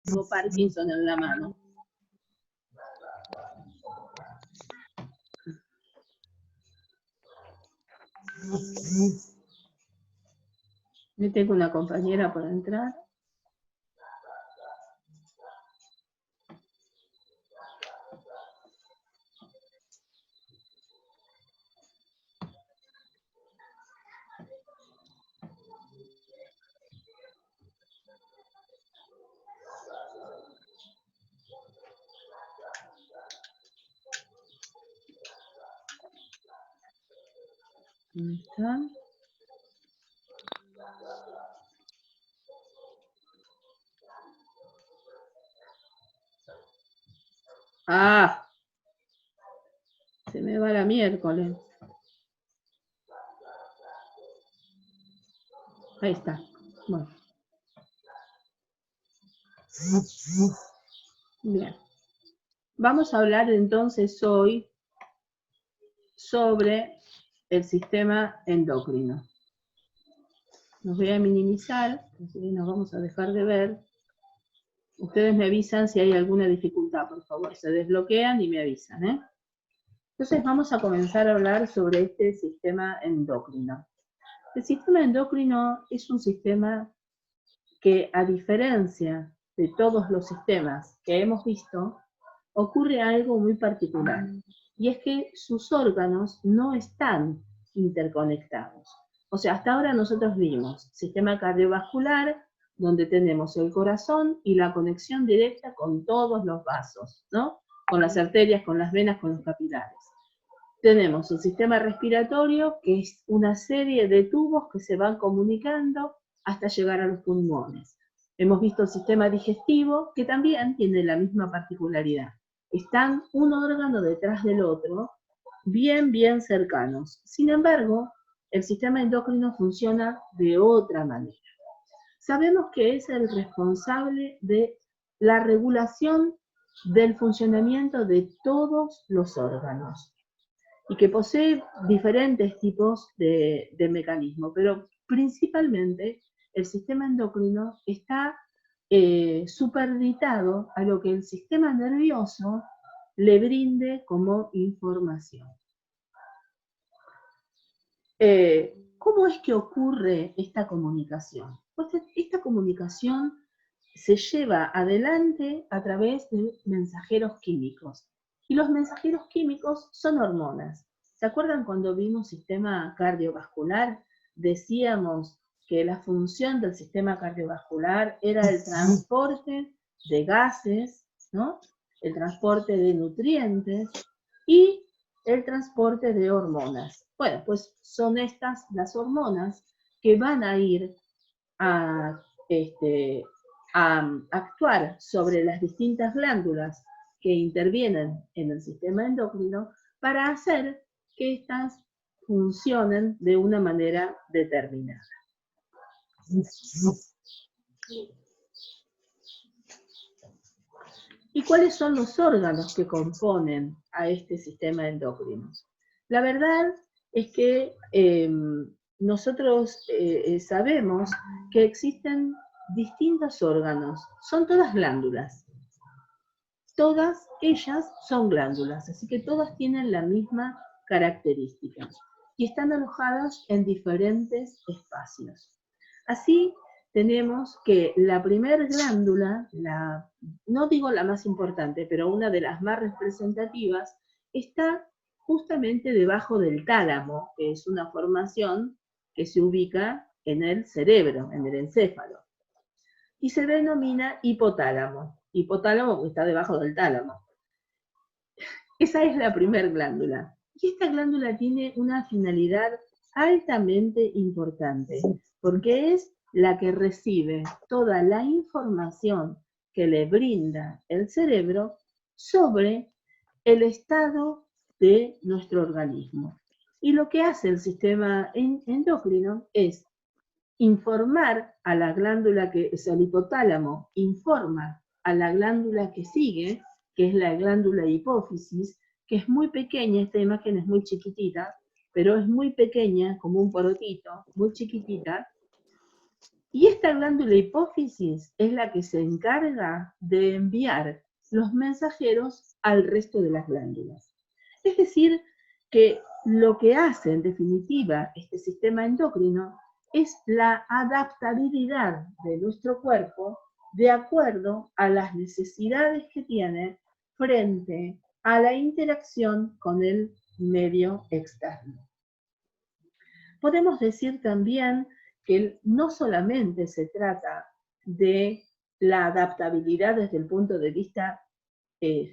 Tengo Parkinson en la mano. Me tengo una compañera por entrar. ¿Dónde está? ¡Ah! Se me va la miércoles. Ahí está. Bueno. Bien. Vamos a hablar entonces hoy sobre el sistema endocrino. Nos voy a minimizar, así que nos vamos a dejar de ver. Ustedes me avisan si hay alguna dificultad, por favor. Se desbloquean y me avisan, ¿eh? Entonces vamos a comenzar a hablar sobre este sistema endocrino. El sistema endocrino es un sistema que, a diferencia de todos los sistemas que hemos visto, ocurre algo muy particular. Y es que sus órganos no están interconectados. O sea, hasta ahora nosotros vimos sistema cardiovascular, donde tenemos el corazón y la conexión directa con todos los vasos, ¿no? Con las arterias, con las venas, con los capilares. Tenemos el sistema respiratorio, que es una serie de tubos que se van comunicando hasta llegar a los pulmones. Hemos visto el sistema digestivo, que también tiene la misma particularidad. Están un órgano detrás del otro, bien cercanos. Sin embargo, el sistema endocrino funciona de otra manera. Sabemos que es el responsable de la regulación del funcionamiento de todos los órganos y que posee diferentes tipos de mecanismos, pero principalmente el sistema endocrino está superditado a lo que el sistema nervioso le brinde como información. ¿Cómo es que ocurre esta comunicación? Pues esta comunicación se lleva adelante a través de mensajeros químicos. Y los mensajeros químicos son hormonas. ¿Se acuerdan cuando vimos sistema cardiovascular? Decíamos que la función del sistema cardiovascular era el transporte de gases, ¿no? El transporte de nutrientes y el transporte de hormonas. Bueno, pues son estas las hormonas que van a ir a actuar sobre las distintas glándulas que intervienen en el sistema endocrino para hacer que éstas funcionen de una manera determinada. ¿Y cuáles son los órganos que componen a este sistema endocrino? La verdad es que nosotros sabemos que existen distintos órganos, son todas glándulas. Todas ellas son glándulas, así que todas tienen la misma característica y están alojadas en diferentes espacios. Así tenemos que la primer glándula, no digo la más importante, pero una de las más representativas, está justamente debajo del tálamo, que es una formación que se ubica en el cerebro, en el encéfalo, y se denomina hipotálamo. Hipotálamo porque está debajo del tálamo. Esa es la primer glándula. Y esta glándula tiene una finalidad altamente importante, porque es la que recibe toda la información que le brinda el cerebro sobre el estado de nuestro organismo. Y lo que hace el sistema endocrino es informar a la glándula que es el hipotálamo, informa a la glándula que sigue, que es la glándula hipófisis, que es muy pequeña, esta imagen es muy chiquitita, pero es muy pequeña, como un porotito, muy chiquitita, Y esta glándula hipófisis es la que se encarga de enviar los mensajeros al resto de las glándulas. Es decir, que lo que hace en definitiva este sistema endocrino es la adaptabilidad de nuestro cuerpo de acuerdo a las necesidades que tiene frente a la interacción con el medio externo. Podemos decir también que no solamente se trata de la adaptabilidad desde el punto de vista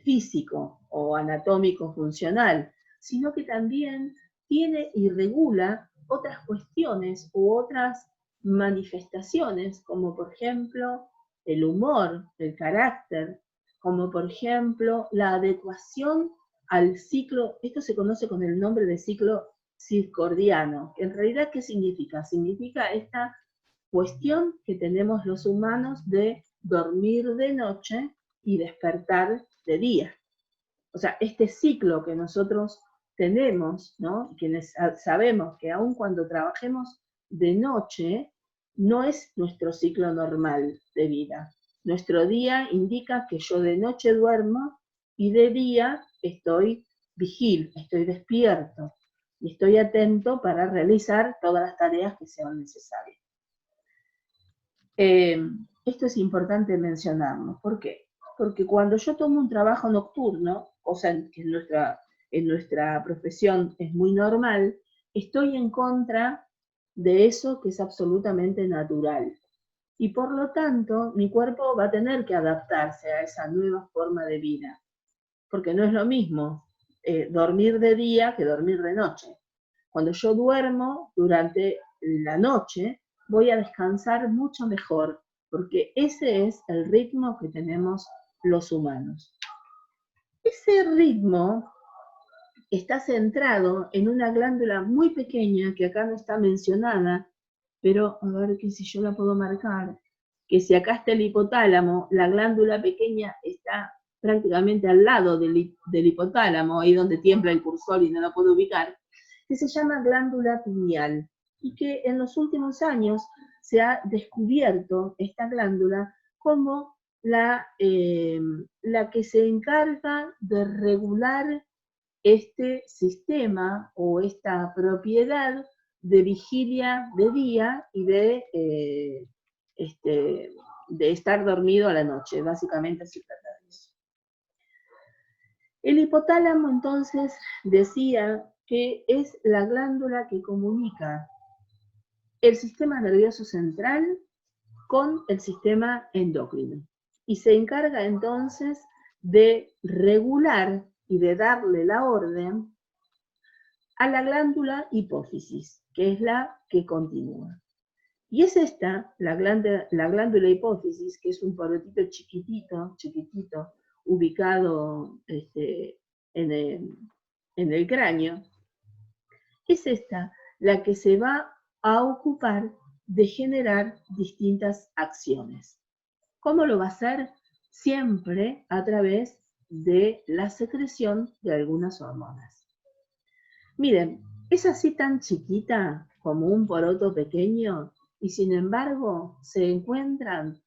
físico o anatómico funcional, sino que también tiene y regula otras cuestiones u otras manifestaciones, como por ejemplo el humor, el carácter, como por ejemplo la adecuación al ciclo, esto se conoce con el nombre de ciclo circadiano. En realidad, ¿qué significa? Significa esta cuestión que tenemos los humanos de dormir de noche y despertar de día. O sea, este ciclo que nosotros tenemos, ¿no? Quienes sabemos que aun cuando trabajemos de noche, no es nuestro ciclo normal de vida. Nuestro día indica que yo de noche duermo y de día estoy vigil, estoy despierto y estoy atento para realizar todas las tareas que sean necesarias. Esto es importante mencionarlo. ¿Por qué? Porque cuando yo tomo un trabajo nocturno, cosa que en nuestra profesión es muy normal, estoy en contra de eso que es absolutamente natural. Y por lo tanto, mi cuerpo va a tener que adaptarse a esa nueva forma de vida. Porque no es lo mismo dormir de día que dormir de noche. Cuando yo duermo durante la noche, voy a descansar mucho mejor, porque ese es el ritmo que tenemos los humanos. Ese ritmo está centrado en una glándula muy pequeña que acá no está mencionada, pero a ver que si yo la puedo marcar, que si acá está el hipotálamo, la glándula pequeña está prácticamente al lado del hipotálamo, ahí donde tiembla el cursor y no la puedo ubicar, que se llama glándula pineal, y que en los últimos años se ha descubierto esta glándula como la que se encarga de regular este sistema o esta propiedad de vigilia de día y de estar dormido a la noche. Básicamente se trata de eso. El hipotálamo entonces decía que es la glándula que comunica el sistema nervioso central con el sistema endocrino y se encarga entonces de regular y de darle la orden a la glándula hipófisis, que es la que continúa. Y es esta, la glándula hipófisis, que es un porotito chiquitito, ubicado en el cráneo, es esta la que se va a ocupar de generar distintas acciones. ¿Cómo lo va a hacer? Siempre a través de la secreción de algunas hormonas. Miren, es así tan chiquita como un poroto pequeño y sin embargo se encuentran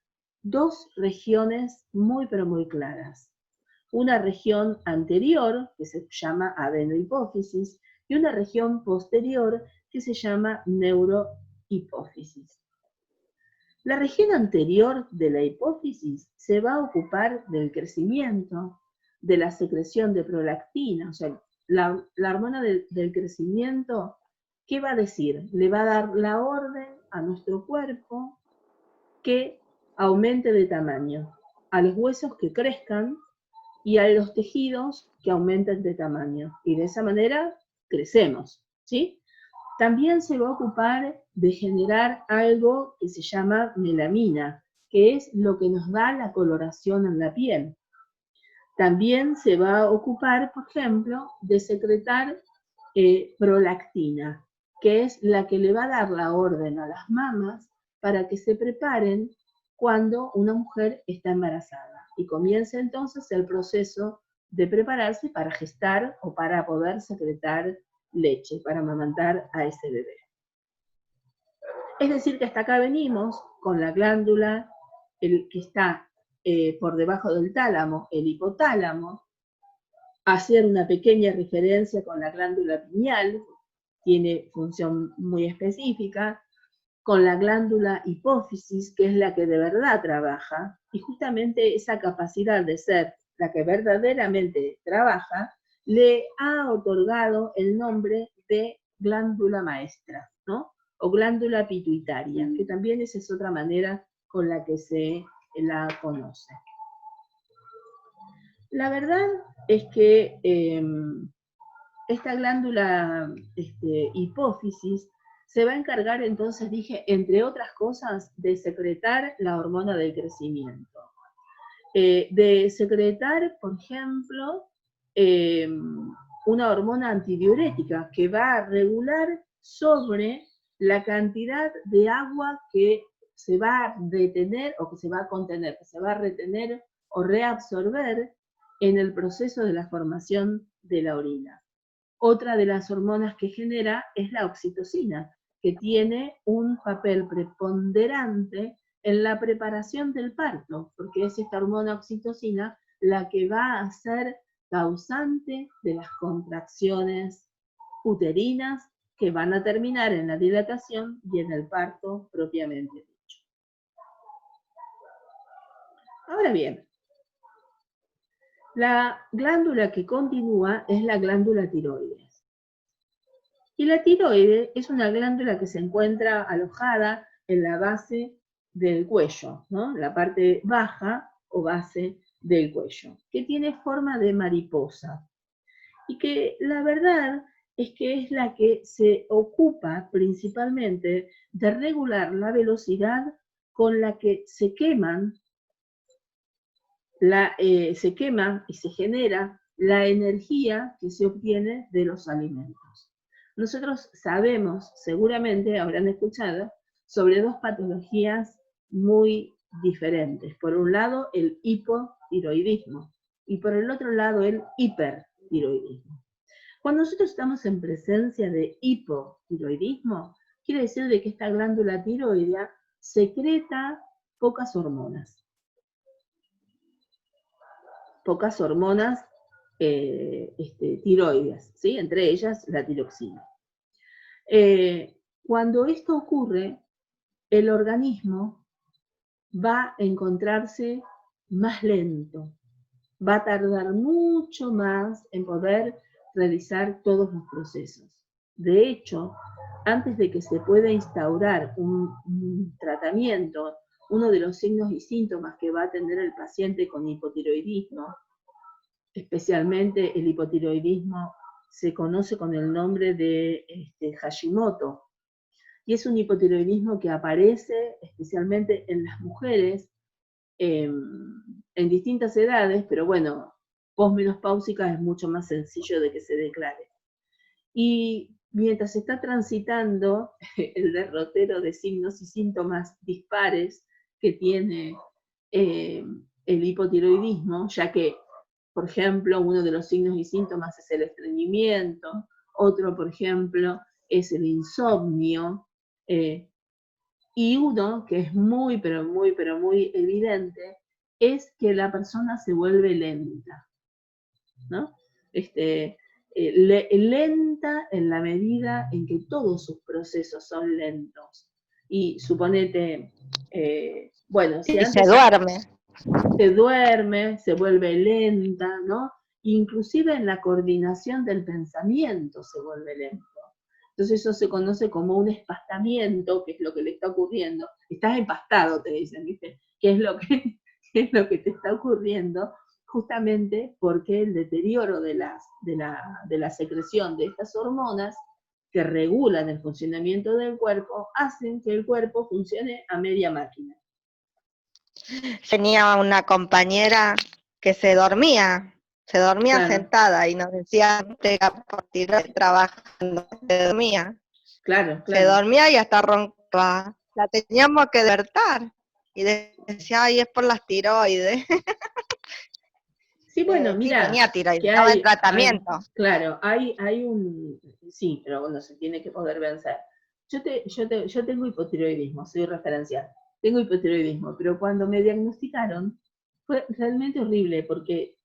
dos regiones muy pero muy claras. Una región anterior que se llama adenohipófisis y una región posterior que se llama neurohipófisis. La región anterior de la hipófisis se va a ocupar del crecimiento, de la secreción de prolactina, o sea, la hormona del crecimiento, ¿qué va a decir? Le va a dar la orden a nuestro cuerpo que aumente de tamaño, a los huesos que crezcan y a los tejidos que aumenten de tamaño. Y de esa manera crecemos, ¿sí? También se va a ocupar de generar algo que se llama melamina, que es lo que nos da la coloración en la piel. También se va a ocupar, por ejemplo, de secretar prolactina, que es la que le va a dar la orden a las mamas para que se preparen cuando una mujer está embarazada. Y comienza entonces el proceso de prepararse para gestar o para poder secretar leche, para amamantar a ese bebé. Es decir, que hasta acá venimos con la glándula que está por debajo del tálamo, el hipotálamo, hacer una pequeña referencia con la glándula pineal, tiene función muy específica, con la glándula hipófisis, que es la que de verdad trabaja, y justamente esa capacidad de ser la que verdaderamente trabaja, le ha otorgado el nombre de glándula maestra, ¿no? O glándula pituitaria, que también esa es otra manera con la que se la conoce. La verdad es que esta glándula hipófisis se va a encargar entonces, dije, entre otras cosas, de secretar la hormona del crecimiento. De secretar, por ejemplo, una hormona antidiurética que va a regular sobre la cantidad de agua que se va a detener o que se va a contener, que se va a retener o reabsorber en el proceso de la formación de la orina. Otra de las hormonas que genera es la oxitocina, que tiene un papel preponderante en la preparación del parto, porque es esta hormona oxitocina la que va a ser causante de las contracciones uterinas que van a terminar en la dilatación y en el parto propiamente dicho. Ahora bien, la glándula que continúa es la glándula tiroides. Y la tiroide es una glándula que se encuentra alojada en la base del cuello, ¿no? La parte baja o base del cuello, que tiene forma de mariposa. Y que la verdad es que es la que se ocupa principalmente de regular la velocidad con la que se quema y se genera la energía que se obtiene de los alimentos. Nosotros sabemos, seguramente habrán escuchado, sobre dos patologías muy diferentes. Por un lado, el hipotiroidismo y por el otro lado, el hipertiroidismo. Cuando nosotros estamos en presencia de hipotiroidismo, quiere decir de que esta glándula tiroidea secreta pocas hormonas. Pocas hormonas tiroides, ¿sí? Entre ellas la tiroxina. Cuando esto ocurre, el organismo va a encontrarse más lento, va a tardar mucho más en poder realizar todos los procesos. De hecho, antes de que se pueda instaurar un tratamiento, uno de los signos y síntomas que va a tener el paciente con hipotiroidismo, especialmente el hipotiroidismo, se conoce con el nombre de Hashimoto, y es un hipotiroidismo que aparece especialmente en las mujeres en distintas edades, pero bueno, posmenopáusicas es mucho más sencillo de que se declare. Y mientras se está transitando el derrotero de signos y síntomas dispares que tiene el hipotiroidismo, ya que, por ejemplo, uno de los signos y síntomas es el estreñimiento, otro, por ejemplo, es el insomnio, y uno que es muy evidente es que la persona se vuelve lenta, ¿no? Lenta en la medida en que todos sus procesos son lentos. Y suponete, bueno, si antes se duerme, se vuelve lenta, ¿no? Inclusive en la coordinación del pensamiento se vuelve lento. Entonces eso se conoce como un espastamiento, que es lo que le está ocurriendo. Estás empastado, te dicen, ¿viste? ¿Qué es lo que te está ocurriendo? Justamente porque el deterioro de la secreción de estas hormonas que regulan el funcionamiento del cuerpo hacen que el cuerpo funcione a media máquina. Tenía una compañera que se dormía claro. Sentada y nos decía por tirar trabajando, se dormía. Claro. Se dormía y hasta roncaba. La teníamos que despertar. Y decía, ay, es por las tiroides. Sí, bueno, mira. Sí, tenía tiroides, estaba en tratamiento. Claro, hay un... Sí, pero bueno, se tiene que poder vencer. Yo tengo hipotiroidismo, soy referencial. tengo hipotiroidismo, pero cuando me diagnosticaron fue realmente horrible, porque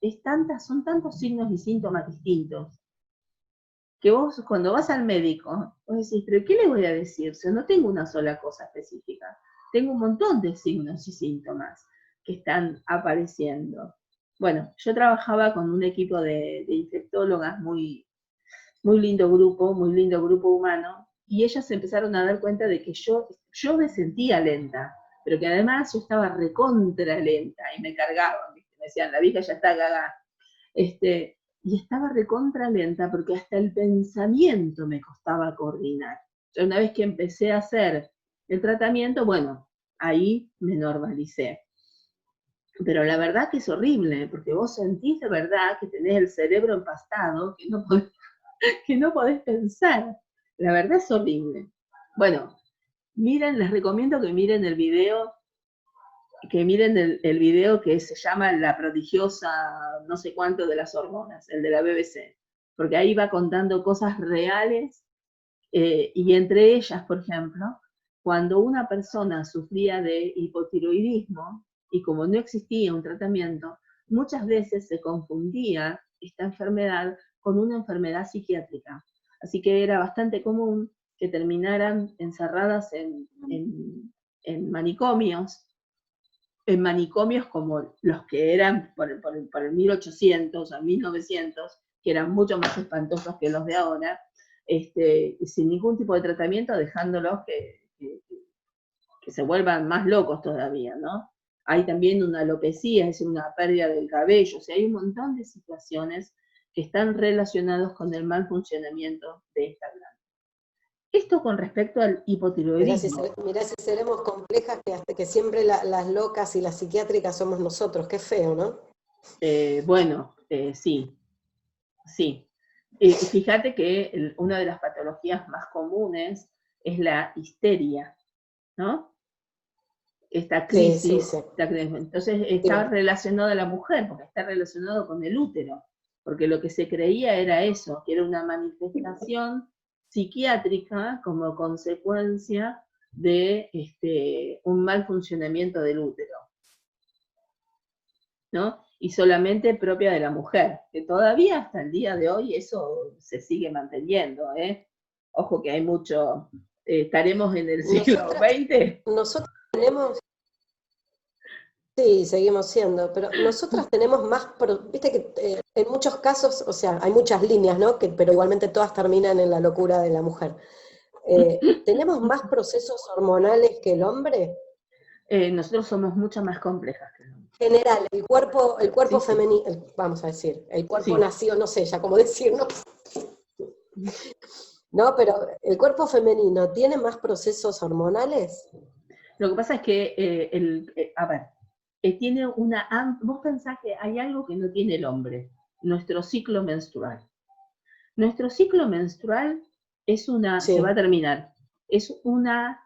son tantos signos y síntomas distintos, que vos cuando vas al médico, vos decís, pero ¿qué le voy a decir? O sea, no tengo una sola cosa específica, tengo un montón de signos y síntomas que están apareciendo. Bueno, yo trabajaba con un equipo de infectólogas, muy lindo grupo humano, y ellas se empezaron a dar cuenta de que yo me sentía lenta, pero que además yo estaba recontra lenta, y me cargaban, ¿viste? Me decían, la vieja ya está cagada. Y estaba recontra lenta porque hasta el pensamiento me costaba coordinar. Yo una vez que empecé a hacer el tratamiento, bueno, ahí me normalicé. Pero la verdad que es horrible, porque vos sentís de verdad que tenés el cerebro empastado, que no podés pensar. La verdad es horrible. Bueno, miren, les recomiendo que miren el video, el video que se llama La prodigiosa no sé cuánto de las hormonas, el de la BBC, porque ahí va contando cosas reales, y entre ellas, por ejemplo, cuando una persona sufría de hipotiroidismo, y como no existía un tratamiento, muchas veces se confundía esta enfermedad con una enfermedad psiquiátrica. Así que era bastante común que terminaran encerradas en manicomios, como los que eran por el 1800 o 1900, que eran mucho más espantosos que los de ahora, sin ningún tipo de tratamiento, dejándolos que se vuelvan más locos todavía, ¿no? Hay también una alopecia, es decir, una pérdida del cabello, o sea, hay un montón de situaciones que están relacionadas con el mal funcionamiento de esta glándula. Esto con respecto al hipotiroidismo. Mirá si seremos complejas, que siempre las locas y las psiquiátricas somos nosotros, qué feo, ¿no? Sí. Fíjate que una de las patologías más comunes es la histeria, ¿no? Esta crisis. Sí. Entonces está relacionado a la mujer, porque está relacionado con el útero, porque lo que se creía era eso, que era una manifestación psiquiátrica como consecuencia de un mal funcionamiento del útero, ¿no? Y solamente propia de la mujer, que todavía hasta el día de hoy eso se sigue manteniendo, ¿eh? Ojo que hay mucho, estaremos en el siglo XX. Nosotros tenemos, sí, seguimos siendo, pero nosotras tenemos más, viste que en muchos casos, o sea, hay muchas líneas, ¿no? Pero igualmente todas terminan en la locura de la mujer. ¿Tenemos más procesos hormonales que el hombre? Nosotros somos mucho más complejas que el hombre. General, el cuerpo sí, femenino, vamos a decir, el cuerpo nació, no sé ya cómo decirlo. No, pero el cuerpo femenino, ¿tiene más procesos hormonales? Lo que pasa es que, tiene vos pensás que hay algo que no tiene el hombre, nuestro ciclo menstrual. Nuestro ciclo menstrual es se va a terminar, es una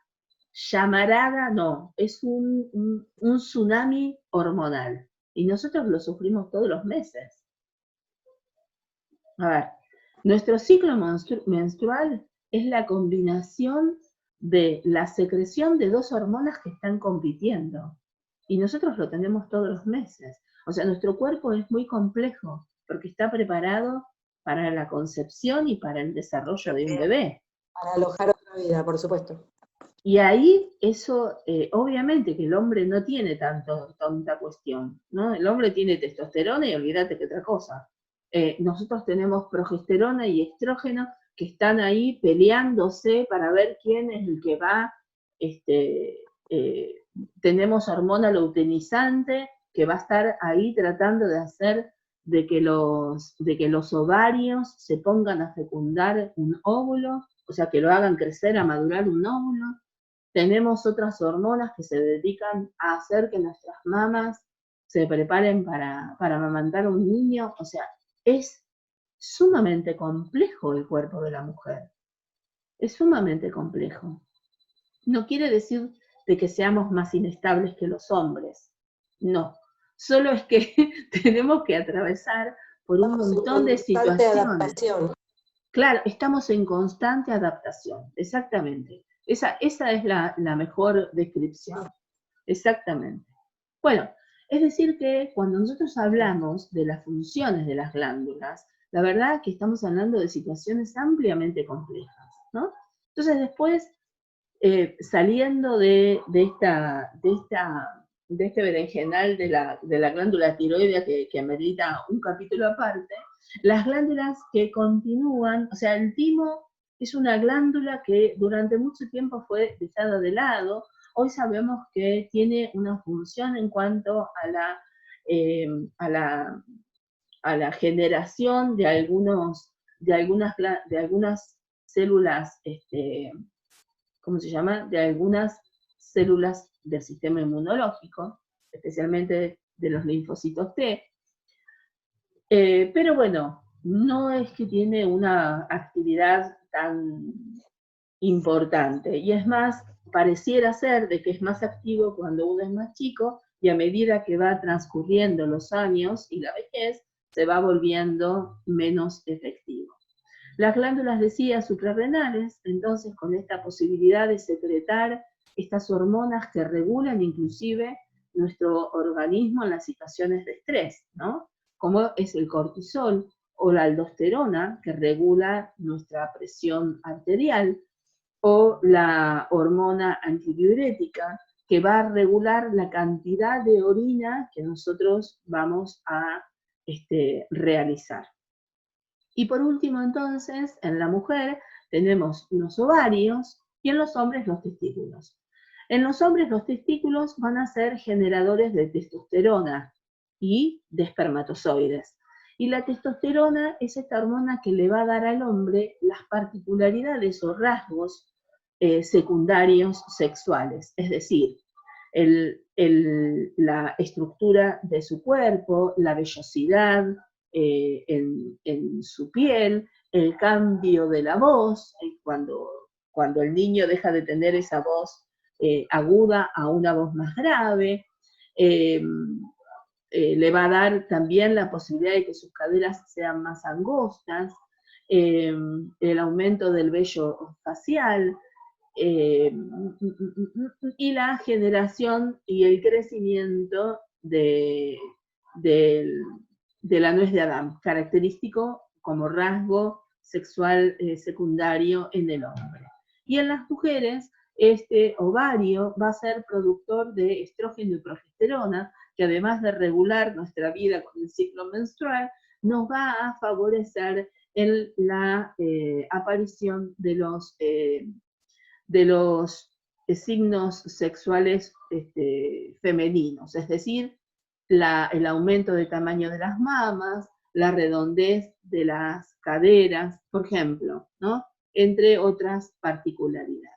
llamarada, no, es un tsunami hormonal. Y nosotros lo sufrimos todos los meses. A ver, nuestro ciclo menstrual es la combinación de la secreción de dos hormonas que están compitiendo. Y nosotros lo tenemos todos los meses. O sea, nuestro cuerpo es muy complejo porque está preparado para la concepción y para el desarrollo de un bebé. Para alojar otra vida, por supuesto. Y ahí eso, obviamente que el hombre no tiene tanta cuestión, ¿no? El hombre tiene testosterona y olvídate que otra cosa. Nosotros tenemos progesterona y estrógeno que están ahí peleándose para ver quién es el que va. Tenemos hormona luteinizante que va a estar ahí tratando de hacer de que los ovarios se pongan a fecundar un óvulo, o sea, que lo hagan crecer, a madurar un óvulo. Tenemos otras hormonas que se dedican a hacer que nuestras mamas se preparen para amamantar a un niño. O sea, es sumamente complejo el cuerpo de la mujer. Es sumamente complejo. No quiere decir de que seamos más inestables que los hombres. No. Solo es que tenemos que atravesar por un montón de situaciones. Adaptación. Claro, estamos en constante adaptación, exactamente. Esa es la mejor descripción. Exactamente. Bueno, es decir que cuando nosotros hablamos de las funciones de las glándulas, la verdad que estamos hablando de situaciones ampliamente complejas, ¿no? Entonces después, saliendo de este berenjenal de la glándula tiroidea que amerita un capítulo aparte, las glándulas que continúan, o sea, el timo es una glándula que durante mucho tiempo fue dejada de lado. Hoy sabemos que tiene una función en cuanto a la generación de algunas células, ¿cómo se llama? De algunas células del sistema inmunológico, especialmente de los linfocitos T. Pero bueno, no es que tiene una actividad tan importante, y es más, pareciera ser de que es más activo cuando uno es más chico, y a medida que va transcurriendo los años y la vejez, se va volviendo menos efectivo. Las glándulas, decía, suprarrenales, entonces con esta posibilidad de secretar estas hormonas que regulan inclusive nuestro organismo en las situaciones de estrés, ¿no? Como es el cortisol o la aldosterona, que regula nuestra presión arterial, o la hormona antidiurética, que va a regular la cantidad de orina que nosotros vamos a realizar. Y por último, entonces, en la mujer tenemos los ovarios y en los hombres los testículos. En los hombres los testículos van a ser generadores de testosterona y de espermatozoides. Y la testosterona es esta hormona que le va a dar al hombre las particularidades o rasgos secundarios sexuales, es decir, la estructura de su cuerpo, la vellosidad en su piel, el cambio de la voz, cuando el niño deja de tener esa voz aguda a una voz más grave, le va a dar también la posibilidad de que sus caderas sean más angostas, el aumento del vello facial, y la generación y el crecimiento de la nuez de Adán, característico como rasgo sexual secundario en el hombre. Y en las mujeres, este ovario va a ser productor de estrógeno y progesterona, que además de regular nuestra vida con el ciclo menstrual, nos va a favorecer en la aparición de los signos sexuales femeninos, es decir, el aumento de tamaño de las mamas, la redondez de las caderas, por ejemplo, ¿no? Entre otras particularidades.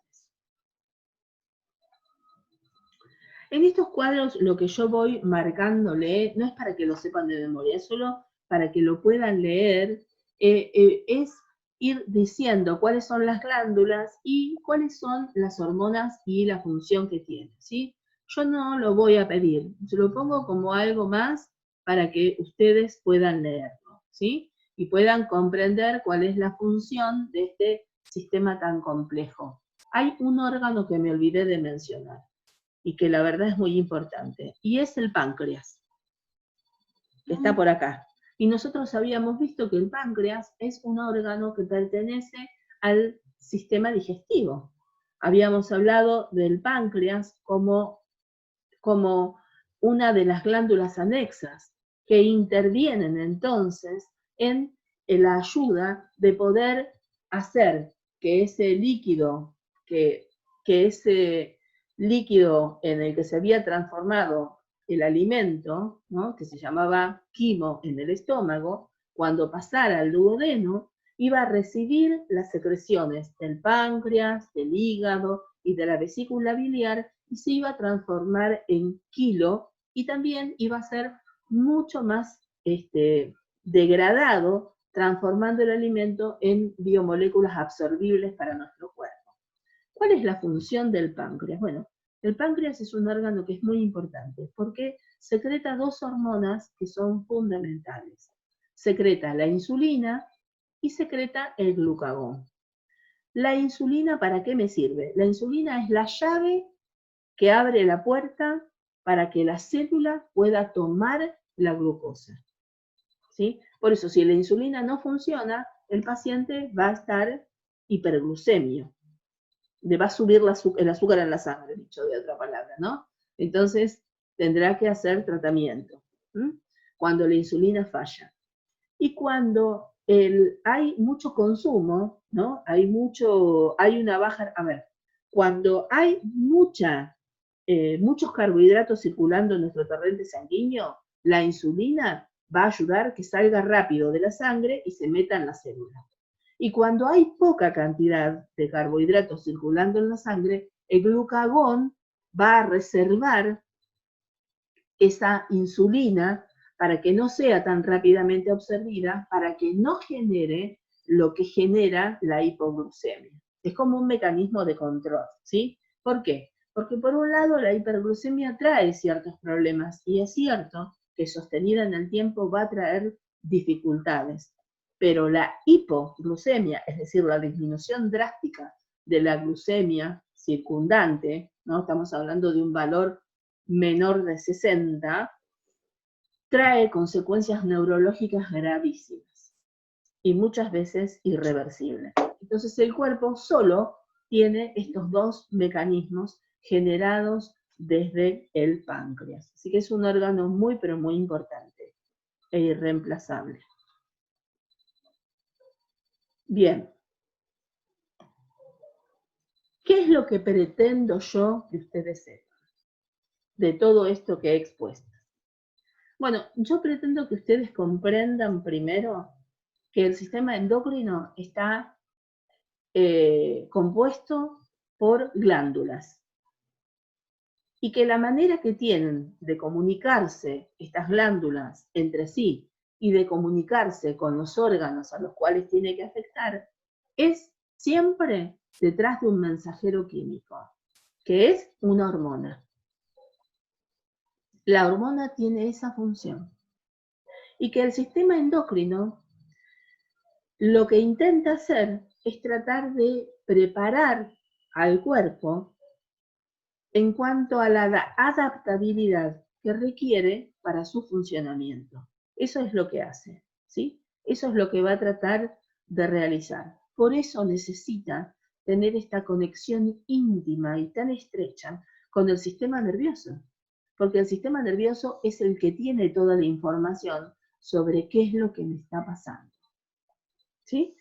En estos cuadros lo que yo voy marcándole, no es para que lo sepan de memoria, es solo para que lo puedan leer, es ir diciendo cuáles son las glándulas y cuáles son las hormonas y la función que tienen, ¿sí? Yo no lo voy a pedir, se lo pongo como algo más para que ustedes puedan leerlo, ¿sí? Y puedan comprender cuál es la función de este sistema tan complejo. Hay un órgano que me olvidé de mencionar y que la verdad es muy importante, y es el páncreas, que está por acá. Y nosotros habíamos visto que el páncreas es un órgano que pertenece al sistema digestivo. Habíamos hablado del páncreas como una de las glándulas anexas que intervienen entonces en la ayuda de poder hacer que ese líquido, líquido en el que se había transformado el alimento, ¿no?, que se llamaba quimo en el estómago, cuando pasara al duodeno, iba a recibir las secreciones del páncreas, del hígado y de la vesícula biliar, y se iba a transformar en quilo, y también iba a ser mucho más degradado, transformando el alimento en biomoléculas absorbibles para nuestro cuerpo. ¿Cuál es la función del páncreas? Bueno, el páncreas es un órgano que es muy importante porque secreta dos hormonas que son fundamentales. Secreta la insulina y secreta el glucagón. La insulina, ¿para qué me sirve? La insulina es la llave que abre la puerta para que la célula pueda tomar la glucosa. ¿Sí? Por eso, si la insulina no funciona, el paciente va a estar hiperglucemio. Le va a subir el azúcar en la sangre, dicho de otra palabra, ¿no? Entonces, tendrá que hacer tratamiento. Cuando la insulina falla. Y cuando hay mucho consumo, ¿no? Hay una baja, cuando hay muchos carbohidratos circulando en nuestro torrente sanguíneo, la insulina va a ayudar a que salga rápido de la sangre y se meta en la célula. Y cuando hay poca cantidad de carbohidratos circulando en la sangre, el glucagón va a reservar esa insulina para que no sea tan rápidamente absorbida, para que no genere lo que genera la hipoglucemia. Es como un mecanismo de control, ¿sí? ¿Por qué? Porque por un lado la hiperglucemia trae ciertos problemas, y es cierto que sostenida en el tiempo va a traer dificultades, pero la hipoglucemia, es decir, la disminución drástica de la glucemia circundante, ¿no? Estamos hablando de un valor menor de 60, trae consecuencias neurológicas gravísimas y muchas veces irreversibles. Entonces el cuerpo solo tiene estos dos mecanismos generados desde el páncreas. Así que es un órgano muy, pero muy importante e irreemplazable. Bien. ¿Qué es lo que pretendo yo que ustedes sepan de todo esto que he expuesto? Bueno, yo pretendo que ustedes comprendan primero que el sistema endocrino está compuesto por glándulas y que la manera que tienen de comunicarse estas glándulas entre sí y de comunicarse con los órganos a los cuales tiene que afectar es siempre detrás de un mensajero químico, que es una hormona. La hormona tiene esa función. Y que el sistema endocrino lo que intenta hacer es tratar de preparar al cuerpo en cuanto a la adaptabilidad que requiere para su funcionamiento. Eso es lo que hace, ¿sí? Eso es lo que va a tratar de realizar. Por eso necesita tener esta conexión íntima y tan estrecha con el sistema nervioso, porque el sistema nervioso es el que tiene toda la información sobre qué es lo que me está pasando. ¿Sí?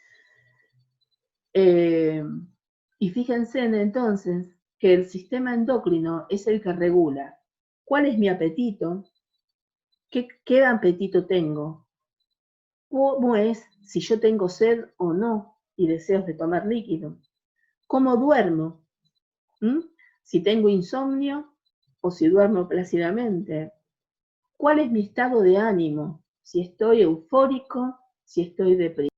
Y fíjense entonces que el sistema endocrino es el que regula cuál es mi apetito, qué apetito tengo, cómo es si yo tengo sed o no y deseos de tomar líquido, cómo duermo, si tengo insomnio o si duermo plácidamente, cuál es mi estado de ánimo, si estoy eufórico, si estoy deprimido.